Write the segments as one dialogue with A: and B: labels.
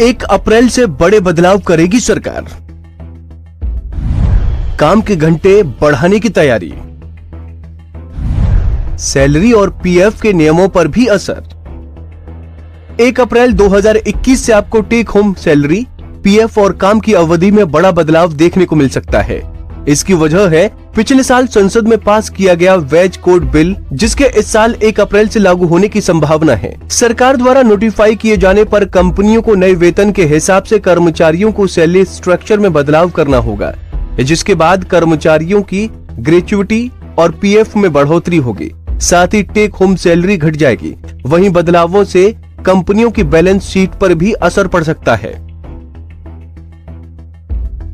A: 1 अप्रैल से बड़े बदलाव करेगी सरकार। काम के घंटे बढ़ाने की तैयारी, सैलरी और पीएफ के नियमों पर भी असर। 1 अप्रैल 2021 से आपको टेक होम सैलरी, पीएफ और काम की अवधि में बड़ा बदलाव देखने को मिल सकता है। इसकी वजह है पिछले साल संसद में पास किया गया वेज कोड बिल, जिसके इस साल 1 अप्रैल से लागू होने की संभावना है। सरकार द्वारा नोटिफाई किए जाने पर कंपनियों को नए वेतन के हिसाब से कर्मचारियों को सैलरी स्ट्रक्चर में बदलाव करना होगा, जिसके बाद कर्मचारियों की ग्रेच्युटी और पीएफ में बढ़ोतरी होगी। साथ ही टेक होम सैलरी घट जाएगी। वहीं बदलावों से कंपनियों की बैलेंस शीट पर भी असर पड़ सकता है।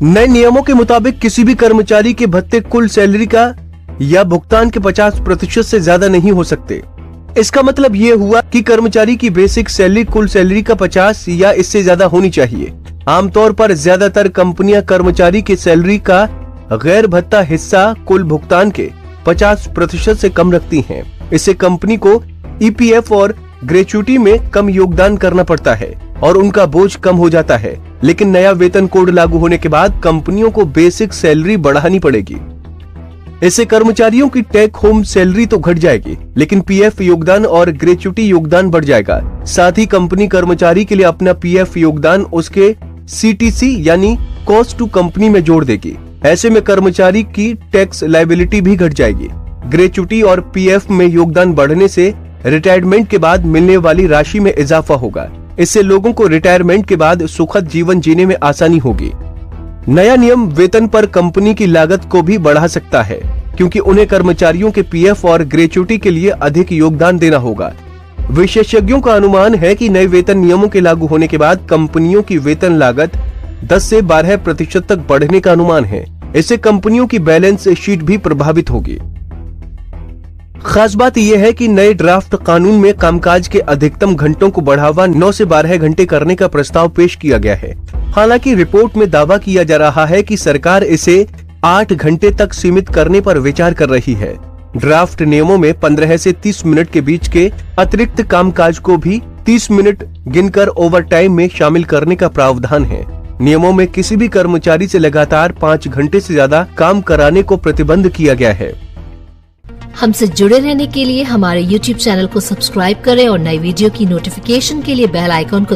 A: नए नियमों के मुताबिक किसी भी कर्मचारी के भत्ते कुल सैलरी का या भुगतान के 50% से ज्यादा नहीं हो सकते। इसका मतलब ये हुआ कि कर्मचारी की बेसिक सैलरी कुल सैलरी का 50 या इससे ज्यादा होनी चाहिए। आमतौर पर ज्यादातर कंपनियां कर्मचारी की सैलरी का गैर भत्ता हिस्सा कुल भुगतान के 50% से कम रखती हैं। इससे कंपनी को ईपीएफ और ग्रेच्युटी में कम योगदान करना पड़ता है और उनका बोझ कम हो जाता है। लेकिन नया वेतन कोड लागू होने के बाद कंपनियों को बेसिक सैलरी बढ़ानी पड़ेगी। इससे कर्मचारियों की टेक होम सैलरी तो घट जाएगी, लेकिन पीएफ योगदान और ग्रेच्युटी योगदान बढ़ जाएगा। साथ ही कंपनी कर्मचारी के लिए अपना पीएफ योगदान उसके सीटीसी यानी कॉस्ट टू कंपनी में जोड़ देगी। ऐसे में कर्मचारी की टैक्स लायबिलिटी भी घट जाएगी। ग्रेच्युटी और पीएफ में योगदान बढ़ने से रिटायरमेंट के बाद मिलने वाली राशि में इजाफा होगा। इससे लोगों को रिटायरमेंट के बाद सुखद जीवन जीने में आसानी होगी। नया नियम वेतन पर कंपनी की लागत को भी बढ़ा सकता है, क्योंकि उन्हें कर्मचारियों के पीएफ और ग्रेच्युटी के लिए अधिक योगदान देना होगा। विशेषज्ञों का अनुमान है कि नए वेतन नियमों के लागू होने के बाद कंपनियों की वेतन लागत 10 से 12% तक बढ़ने का अनुमान है। इससे कंपनियों की बैलेंस शीट भी प्रभावित होगी। खास बात यह है कि नए ड्राफ्ट कानून में कामकाज के अधिकतम घंटों को बढ़ावा 9 से 12 घंटे करने का प्रस्ताव पेश किया गया है। हालांकि रिपोर्ट में दावा किया जा रहा है कि सरकार इसे 8 घंटे तक सीमित करने पर विचार कर रही है। ड्राफ्ट नियमों में 15 से 30 मिनट के बीच के अतिरिक्त कामकाज को भी 30 मिनट गिनकर ओवर टाइम में शामिल करने का प्रावधान है। नियमों में किसी भी कर्मचारी से लगातार 5 घंटे से ज्यादा काम कराने को प्रतिबंध किया गया है।
B: हमसे जुड़े रहने के लिए हमारे YouTube चैनल को सब्सक्राइब करें और नई वीडियो की नोटिफिकेशन के लिए बेल आइकॉन को